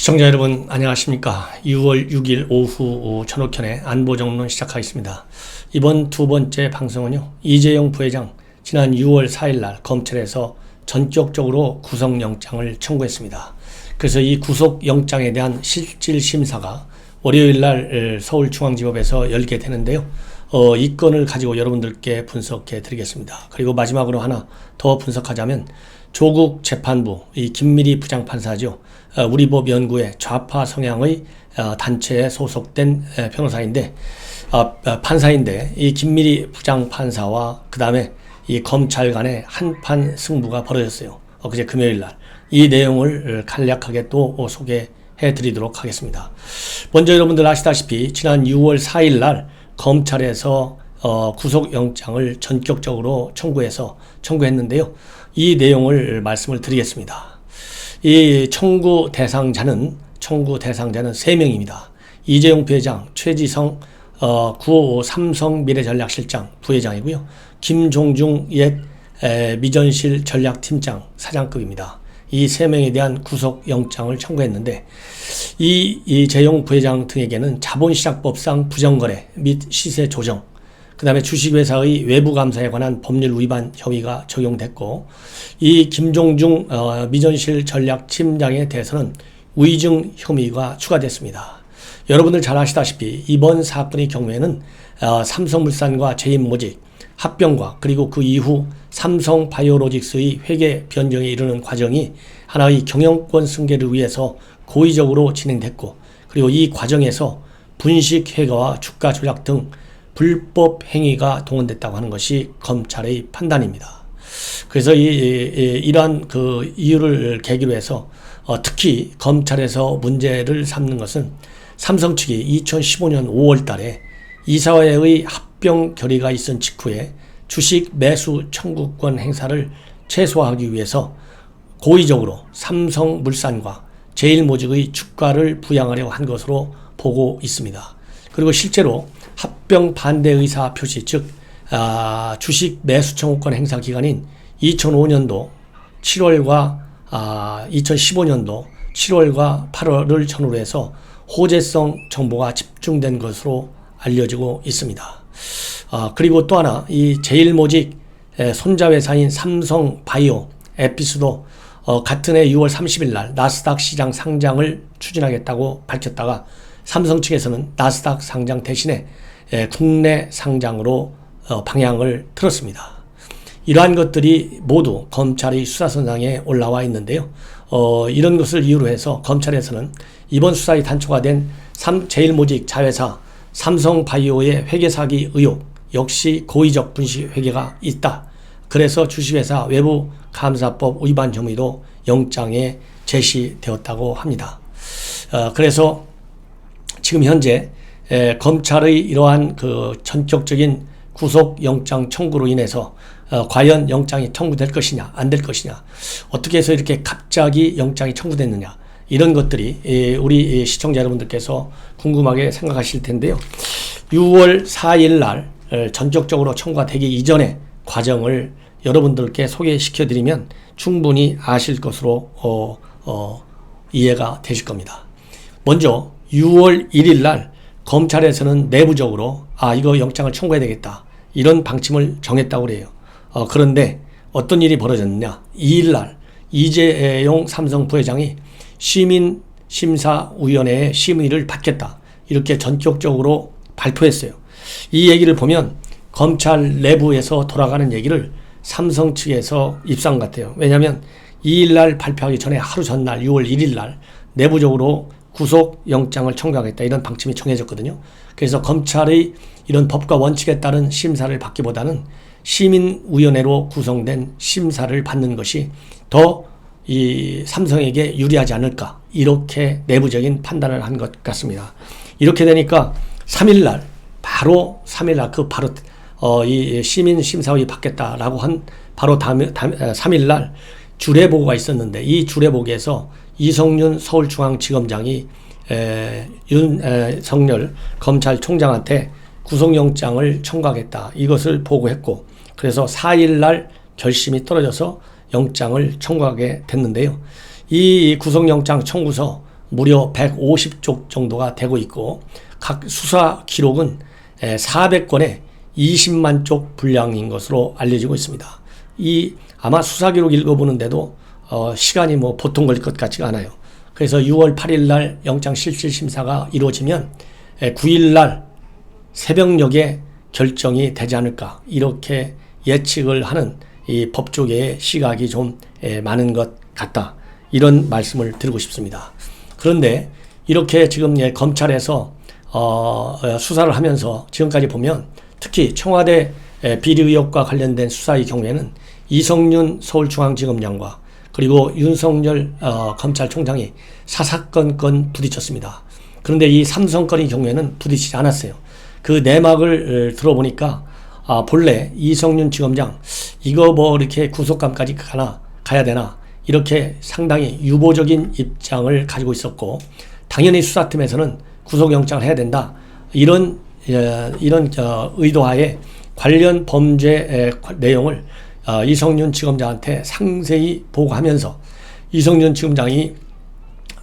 시청자 여러분 안녕하십니까. 6월 6일 오후 전옥현의 안보정론 시작하겠습니다. 이번 두 번째 방송은요, 이재용 부회장 지난 6월 4일날 검찰에서 전격적으로 구속영장을 청구했습니다. 그래서 이 구속영장에 대한 실질심사가 월요일날 서울중앙지법에서 열게 되는데요. 이 건을 가지고 여러분들께 분석해 드리겠습니다. 그리고 마지막으로 하나 더 분석하자면 조국 재판부, 이 김미리 부장판사죠. 우리법 연구의 좌파 성향의 단체에 소속된 변호사인데, 판사인데, 이 김미리 부장판사와 그 다음에 이 검찰 간의 한판 승부가 벌어졌어요. 그제 금요일날. 이 내용을 간략하게 또 소개해 드리도록 하겠습니다. 먼저 여러분들 아시다시피 지난 6월 4일날 검찰에서 구속영장을 전격적으로 청구했는데요. 이 내용을 말씀을 드리겠습니다. 이 청구 대상자는 3명입니다. 이재용 부회장, 최지성 955 삼성미래전략실장 부회장이고요. 김종중 옛 미전실 전략팀장 사장급입니다. 이 3명에 대한 구속영장을 청구했는데, 이 이재용 부회장 등에게는 자본시장법상 부정거래 및 시세 조정, 그 다음에 주식회사의 외부감사에 관한 법률 위반 혐의가 적용됐고, 이 김종중 미전실 전략팀장에 대해서는 위증 혐의가 추가됐습니다. 여러분들 잘 아시다시피 이번 사건의 경우에는 삼성물산과 제임모직 합병과 그리고 그 이후 삼성바이오로직스의 회계 변경에 이르는 과정이 하나의 경영권 승계를 위해서 고의적으로 진행됐고, 그리고 이 과정에서 분식회계와 주가 조작 등 불법 행위가 동원됐다고 하는 것이 검찰의 판단입니다. 그래서 이러한 그 이유를 계기로 해서 특히 검찰에서 문제를 삼는 것은 삼성 측이 2015년 5월 달에 이사회의 합병 결의가 있은 직후에 주식 매수 청구권 행사를 최소화하기 위해서 고의적으로 삼성물산과 제일모직의 주가를 부양하려고 한 것으로 보고 있습니다. 그리고 실제로 합병 반대 의사 표시, 즉 주식 매수 청구권 행사 기간인 2005년도 7월과 2015년도 7월과 8월을 전후로 해서 호재성 정보가 집중된 것으로 알려지고 있습니다. 그리고 또 하나, 이 제일모직 손자회사인 삼성바이오 에피스도 같은 해 6월 30일 날 나스닥 시장 상장을 추진하겠다고 밝혔다가 삼성 측에서는 나스닥 상장 대신에 국내 상장으로 방향을 틀었습니다. 이러한 것들이 모두 검찰의 수사선상에 올라와 있는데요. 이런 것을 이유로 해서 검찰에서는 이번 수사의 단초가 된 제일모직 자회사 삼성바이오의 회계 사기 의혹 역시 고의적 분식 회계가 있다. 그래서 주식회사 외부감사법 위반 혐의도 영장에 제시되었다고 합니다. 그래서 지금 현재 검찰의 이러한 그 전격적인 구속영장 청구로 인해서 과연 영장이 청구될 것이냐 안 될 것이냐, 어떻게 해서 이렇게 갑자기 영장이 청구됐느냐, 이런 것들이 우리 시청자 여러분들께서 궁금하게 생각하실 텐데요. 6월 4일 날 전격적으로 청구가 되기 이전의 과정을 여러분들께 소개시켜 드리면 충분히 아실 것으로 이해가 되실 겁니다. 먼저 6월 1일 날 검찰에서는 내부적으로 이거 영장을 청구해야 되겠다, 이런 방침을 정했다고 그래요. 그런데 어떤 일이 벌어졌느냐, 2일 날 이재용 삼성 부회장이 시민심사위원회의 심의를 받겠다, 이렇게 전격적으로 발표했어요. 이 얘기를 보면 검찰 내부에서 돌아가는 얘기를 삼성 측에서 입수한 것 같아요. 왜냐하면 2일 날 발표하기 전에 하루 전날 6월 1일 날 내부적으로 구속영장을 청구하겠다, 이런 방침이 정해졌거든요. 그래서 검찰의 이런 법과 원칙에 따른 심사를 받기보다는 시민위원회로 구성된 심사를 받는 것이 더 이 삼성에게 유리하지 않을까, 이렇게 내부적인 판단을 한 것 같습니다. 이렇게 되니까 3일날 바로 이 시민심사위 받겠다라고 한 바로 3일날 주례보고가 있었는데, 이 주례보고에서 이성윤 서울중앙지검장이 윤석열 검찰총장한테 구속영장을 청구하겠다, 이것을 보고했고, 그래서 4일날 결심이 떨어져서 영장을 청구하게 됐는데요. 이 구속영장 청구서 무려 150쪽 정도가 되고 있고 각 수사 기록은 400건에 20만 쪽 분량인 것으로 알려지고 있습니다. 이 아마 수사 기록 읽어보는데도 시간이 뭐 보통 걸릴 것 같지가 않아요. 그래서 6월 8일 날 영장 실질 심사가 이루어지면 9일 날 새벽녘에 결정이 되지 않을까 이렇게 예측을 하는 이 법조계의 시각이 좀 많은 것 같다. 이런 말씀을 드리고 싶습니다. 그런데 이렇게 지금 검찰에서 수사를 하면서 지금까지 보면 특히 청와대 비리 의혹과 관련된 수사의 경우에는 이성윤 서울중앙지검장과 그리고 윤석열 검찰총장이 사사건건 부딪혔습니다. 그런데 이 삼성건의 경우에는 부딪히지 않았어요. 그 내막을 들어보니까 본래 이성윤 지검장 이거 뭐 이렇게 구속감까지 가야 되나 이렇게 상당히 유보적인 입장을 가지고 있었고 당연히 수사팀에서는 구속영장을 해야 된다 이런 의도하에 관련 범죄 내용을 이성윤 지검장한테 상세히 보고하면서 이성윤 지검장이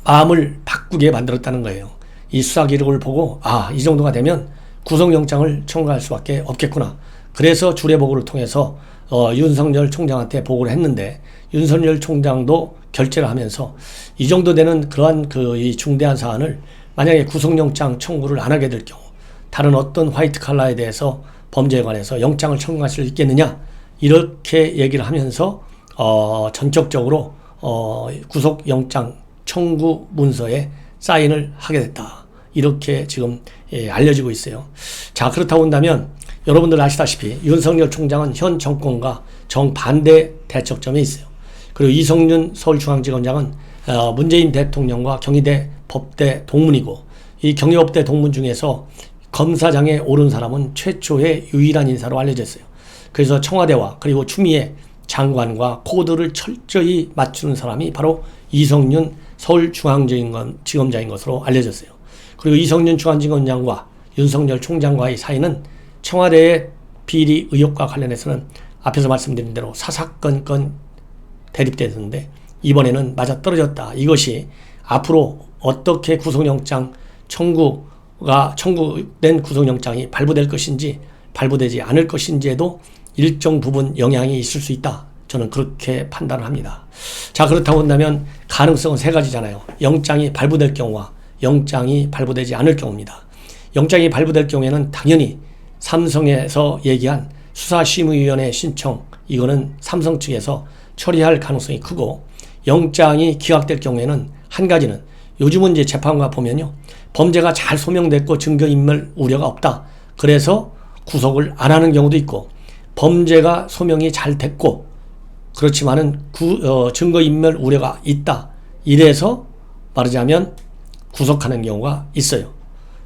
마음을 바꾸게 만들었다는 거예요. 이 수사 기록을 보고 이 정도가 되면 구속영장을 청구할 수밖에 없겠구나. 그래서 주례보고를 통해서 윤석열 총장한테 보고를 했는데 윤석열 총장도 결재를 하면서 이 정도 되는 그러한 이 중대한 사안을 만약에 구속영장 청구를 안 하게 될 경우 다른 어떤 화이트 칼라에 대해서 범죄에 관해서 영장을 청구할 수 있겠느냐 이렇게 얘기를 하면서 전격적으로 구속영장 청구 문서에 사인을 하게 됐다. 이렇게 지금 알려지고 있어요. 자, 그렇다고 한다면 여러분들 아시다시피 윤석열 총장은 현 정권과 정반대 대척점에 있어요. 그리고 이성윤 서울중앙지검장은 문재인 대통령과 경희대 법대 동문이고 이 경희법대 동문 중에서 검사장에 오른 사람은 최초의 유일한 인사로 알려졌어요. 그래서 청와대와 그리고 추미애 장관과 코드를 철저히 맞추는 사람이 바로 이성윤 서울중앙지검장인 것으로 알려졌어요. 그리고 이성윤 중앙지검장과 윤석열 총장과의 사이는 청와대의 비리 의혹과 관련해서는 앞에서 말씀드린 대로 사사건건 대립됐는데 이번에는 맞아떨어졌다. 이것이 앞으로 어떻게 구속영장 청구된 구속영장이 발부될 것인지 발부되지 않을 것인지에도 일정 부분 영향이 있을 수 있다. 저는 그렇게 판단을 합니다. 자, 그렇다고 한다면 가능성은 세 가지잖아요. 영장이 발부될 경우와 영장이 발부되지 않을 경우입니다. 영장이 발부될 경우에는 당연히 삼성에서 얘기한 수사심의위원회 신청 이거는 삼성 측에서 처리할 가능성이 크고 영장이 기각될 경우에는 한 가지는 요즘은 이제 재판과 보면요. 범죄가 잘 소명됐고 증거인멸 우려가 없다. 그래서 구속을 안 하는 경우도 있고 범죄가 소명이 잘 됐고 그렇지만은 증거인멸 우려가 있다. 이래서 말하자면 구속하는 경우가 있어요.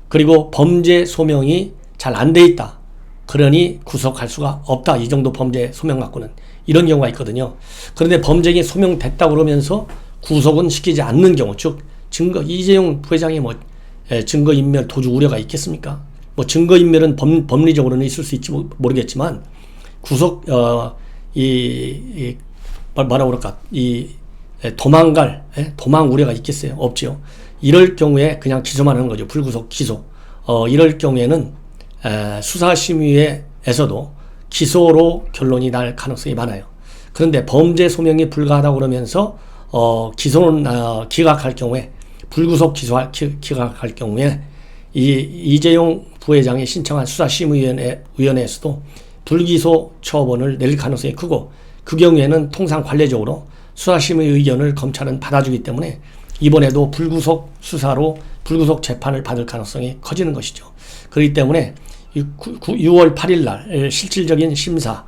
그리고 범죄 소명이 잘 안 돼 있다. 그러니 구속할 수가 없다. 이 정도 범죄 소명 갖고는 이런 경우가 있거든요. 그런데 범죄가 소명됐다고 그러면서 구속은 시키지 않는 경우, 즉 이재용 부회장이 뭐 증거인멸 도주 우려가 있겠습니까? 뭐 증거인멸은 법리적으로는 있을 수 있지 모르겠지만 구속 뭐라 그럴까 도망 우려가 있겠어요? 없죠. 이럴 경우에 그냥 기소만 하는 거죠. 불구속 기소. 이럴 경우에는 수사심의회에서도 기소로 결론이 날 가능성이 많아요. 그런데 범죄 소명이 불가하다고 그러면서 기소는 기각할 경우에 불구속 기각할 경우에 이재용 부회장이 신청한 수사심의위원회에서도 불기소 처분을 내릴 가능성이 크고 그 경우에는 통상 관례적으로 수사심의 의견을 검찰은 받아주기 때문에 이번에도 불구속 수사로 불구속 재판을 받을 가능성이 커지는 것이죠. 그렇기 때문에 6월 8일 날 실질적인 심사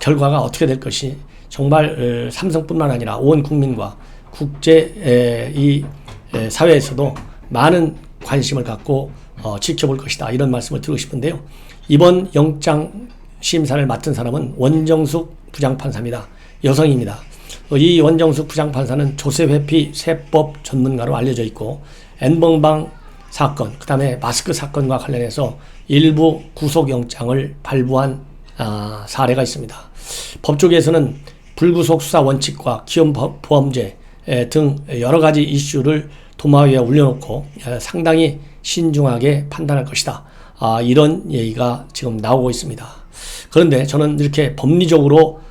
결과가 어떻게 될 것이 정말 삼성뿐만 아니라 온 국민과 국제 사회에서도 많은 관심을 갖고 지켜볼 것이다. 이런 말씀을 드리고 싶은데요. 이번 영장 심사를 맡은 사람은 원정숙 부장판사입니다. 여성입니다. 이 원정숙 부장판사는 조세회피 세법 전문가로 알려져 있고 N번방 사건, 그 다음에 마스크 사건과 관련해서 일부 구속영장을 발부한 사례가 있습니다. 법조계에서는 불구속 수사 원칙과 기업범죄 등 여러 가지 이슈를 도마 위에 올려놓고 상당히 신중하게 판단할 것이다. 이런 얘기가 지금 나오고 있습니다. 그런데 저는 이렇게 법리적으로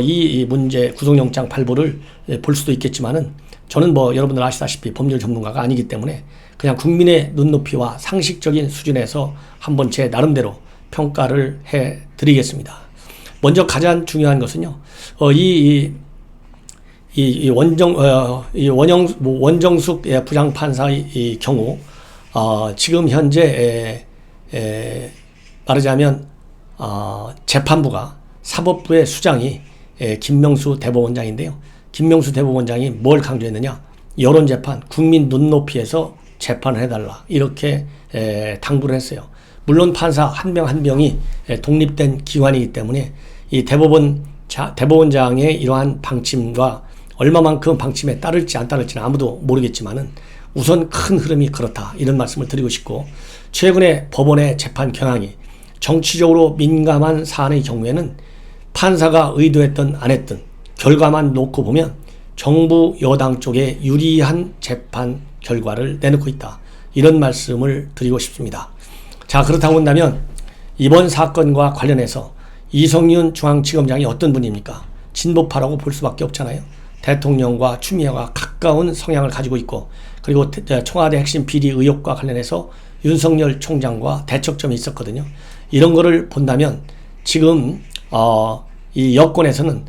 이 문제 구속영장 발부를 볼 수도 있겠지만은 저는 뭐 여러분들 아시다시피 법률 전문가가 아니기 때문에 그냥 국민의 눈높이와 상식적인 수준에서 한번 제 나름대로 평가를 해 드리겠습니다. 먼저 가장 중요한 것은요, 원정숙 부장판사의 경우, 지금 현재, 말하자면, 재판부가 사법부의 수장이 김명수 대법원장인데요. 김명수 대법원장이 뭘 강조했느냐? 여론재판, 국민 눈높이에서 재판을 해달라. 이렇게 당부를 했어요. 물론 판사 한 명 한 명이 독립된 기관이기 때문에 이 대법원장의 이러한 방침과 얼마만큼 방침에 따를지 안 따를지는 아무도 모르겠지만은 우선 큰 흐름이 그렇다. 이런 말씀을 드리고 싶고, 최근에 법원의 재판 경향이 정치적으로 민감한 사안의 경우에는 판사가 의도했든 안 했든 결과만 놓고 보면 정부 여당 쪽에 유리한 재판 결과를 내놓고 있다. 이런 말씀을 드리고 싶습니다. 자, 그렇다고 한다면 이번 사건과 관련해서 이성윤 중앙지검장이 어떤 분입니까? 진보파라고 볼 수밖에 없잖아요. 대통령과 추미애가 가까운 성향을 가지고 있고, 그리고 청와대 핵심 비리 의혹과 관련해서 윤석열 총장과 대척점이 있었거든요. 이런 거를 본다면 지금 이 여권에서는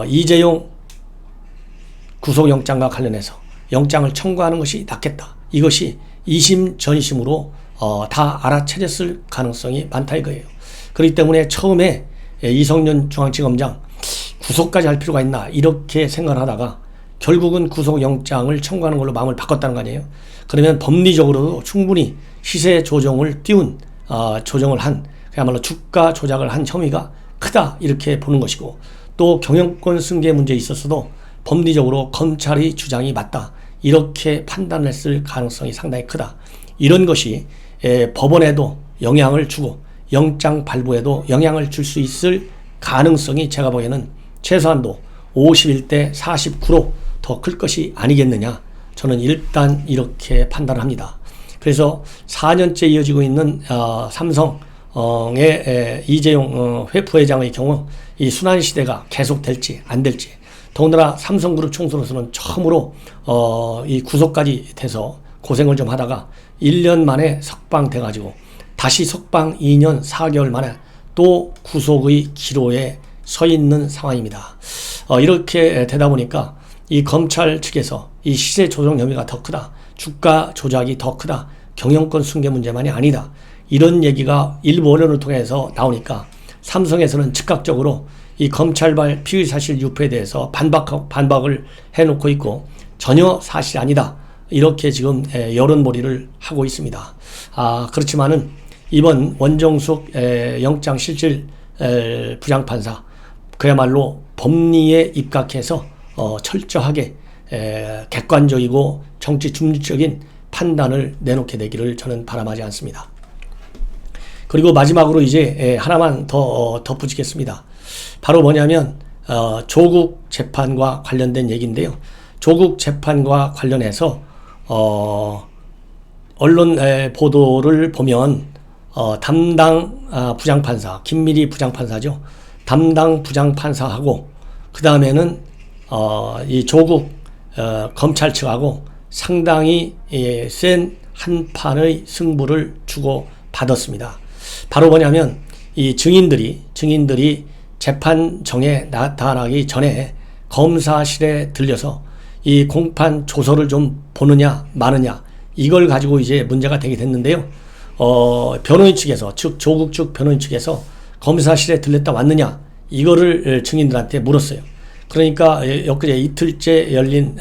이재용 구속영장과 관련해서 영장을 청구하는 것이 낫겠다. 이것이 2심 전심으로 다 알아채렸을 가능성이 많다 이거예요. 그렇기 때문에 처음에 이성윤 중앙지검장 구속까지 할 필요가 있나 이렇게 생각을 하다가 결국은 구속영장을 청구하는 걸로 마음을 바꿨다는 거 아니에요. 그러면 법리적으로도 충분히 시세 조정을 띄운 조정을 한, 그야말로 주가 조작을 한 혐의가 크다 이렇게 보는 것이고, 또 경영권 승계 문제에 있어서도 법리적으로 검찰의 주장이 맞다 이렇게 판단했을 가능성이 상당히 크다. 이런 것이 법원에도 영향을 주고 영장 발부에도 영향을 줄 수 있을 가능성이 제가 보기에는 최소한도 51대 49로 더 클 것이 아니겠느냐. 저는 일단 이렇게 판단을 합니다. 그래서 4년째 이어지고 있는 삼성의 이재용 부회장의 경우 이 순환시대가 계속될지 안 될지, 더군다나 삼성그룹 총수로서는 처음으로 이 구속까지 돼서 고생을 좀 하다가 1년 만에 석방돼가지고 다시 석방 2년 4개월 만에 또 구속의 기로에 서 있는 상황입니다. 이렇게 되다 보니까 이 검찰 측에서 이 시세 조정 혐의가 더 크다, 주가 조작이 더 크다, 경영권 승계 문제만이 아니다, 이런 얘기가 일부 언론을 통해서 나오니까 삼성에서는 즉각적으로 이 검찰발 피의사실 유포에 대해서 반박을 해놓고 있고 전혀 사실이 아니다 이렇게 지금 여론몰이를 하고 있습니다. 그렇지만은 이번 원정숙 영장실질 부장판사 그야말로 법리에 입각해서 철저하게 객관적이고 정치 중립적인 판단을 내놓게 되기를 저는 바람하지 않습니다. 그리고 마지막으로 이제 하나만 더 덧붙이겠습니다. 바로 뭐냐면 조국 재판과 관련된 얘기인데요. 조국 재판과 관련해서 언론 보도를 보면 담당 부장판사, 김미리 부장판사죠. 담당 부장판사하고 그 다음에는 이 조국 검찰 측하고 상당히 센 한판의 승부를 주고 받았습니다. 바로 뭐냐면 이 증인들이 재판정에 나타나기 전에 검사실에 들려서 이 공판 조서를 좀 보느냐 마느냐 이걸 가지고 이제 문제가 되게 됐는데요. 변호인 측에서, 즉 조국 측 변호인 측에서 검사실에 들렸다 왔느냐 이거를 증인들한테 물었어요. 그러니까 엊그제 이틀째 열린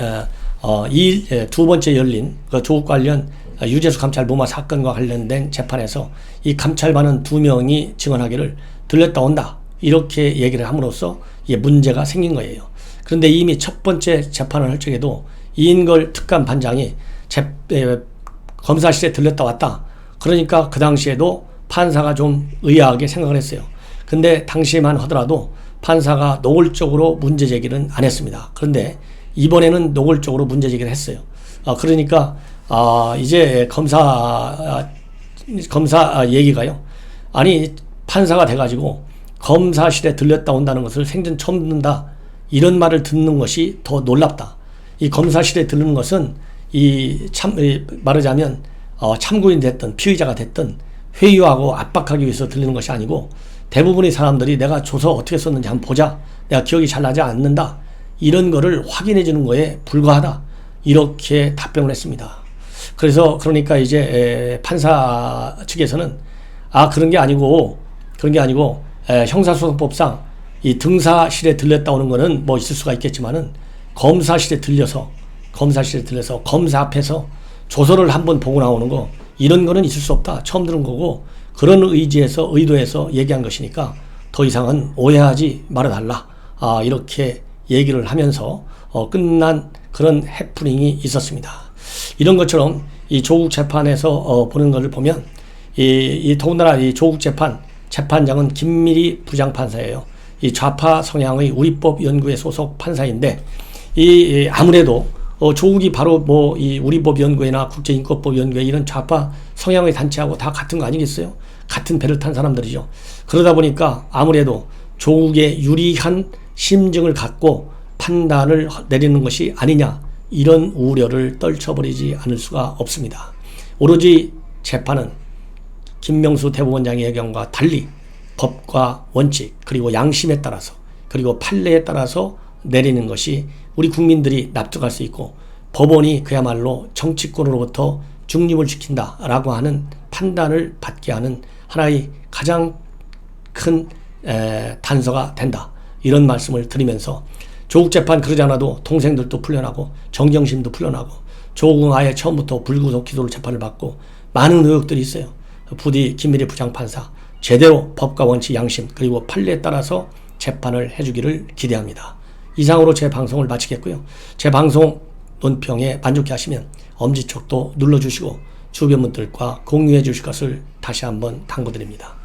두 번째 열린 그 조국 관련 유재수 감찰 무마 사건과 관련된 재판에서 이 감찰반은 2명이 증언하기를 들렸다 온다 이렇게 얘기를 함으로써 이게 문제가 생긴 거예요. 그런데 이미 첫 번째 재판을 할 적에도 이인걸 특감반장이 검사실에 들렸다 왔다. 그러니까 그 당시에도 판사가 좀 의아하게 생각을 했어요. 근데 당시에만 하더라도 판사가 노골적으로 문제 제기는 안 했습니다. 그런데 이번에는 노골적으로 문제 제기를 했어요. 그러니까 이제 검사 얘기가요. 아니, 판사가 돼가지고 검사실에 들렸다 온다는 것을 생전 처음 듣는다. 이런 말을 듣는 것이 더 놀랍다. 이 검사실에 들르는 것은 말하자면 참고인이 됐든 피의자가 됐든 회유하고 압박하기 위해서 들리는 것이 아니고, 대부분의 사람들이 내가 조서 어떻게 썼는지 한번 보자, 내가 기억이 잘 나지 않는다, 이런 거를 확인해 주는 거에 불과하다, 이렇게 답변을 했습니다. 그러니까 이제 판사 측에서는 그런 게 아니고 형사소송법상 이 등사실에 들렸다 오는 거는 뭐 있을 수가 있겠지만은 검사실에 들려서 검사 앞에서 조서를 한번 보고 나오는 거, 이런 거는 있을 수 없다, 처음 들은 거고, 그런 의도에서 얘기한 것이니까 더 이상은 오해하지 말아달라, 이렇게 얘기를 하면서 끝난 그런 해프닝이 있었습니다. 이런 것처럼 이 조국 재판에서 보는 것을 보면 더군다나 이 조국 재판장은 김미리 부장판사예요. 이 좌파 성향의 우리법연구회 소속 판사인데, 아무래도 조국이 바로 이 우리법연구회나 국제인권법연구회 이런 좌파 성향의 단체하고 다 같은 거 아니겠어요? 같은 배를 탄 사람들이죠. 그러다 보니까 아무래도 조국의 유리한 심증을 갖고 판단을 내리는 것이 아니냐, 이런 우려를 떨쳐버리지 않을 수가 없습니다. 오로지 재판은 김명수 대법원장의 의견과 달리 법과 원칙, 그리고 양심에 따라서, 그리고 판례에 따라서 내리는 것이 우리 국민들이 납득할 수 있고, 법원이 그야말로 정치권으로부터 중립을 지킨다라고 하는 판단을 받게 하는 하나의 가장 큰 단서가 된다, 이런 말씀을 드리면서, 조국 재판 그러지 않아도 동생들도 풀려나고 정경심도 풀려나고, 조국은 아예 처음부터 불구속 기소로 재판을 받고 많은 의혹들이 있어요. 부디 김미리 부장판사 제대로 법과 원칙, 양심, 그리고 판례에 따라서 재판을 해주기를 기대합니다. 이상으로 제 방송을 마치겠고요. 제 방송 논평에 만족해 하시면 엄지척도 눌러주시고 주변 분들과 공유해 주실 것을 다시 한번 당부드립니다.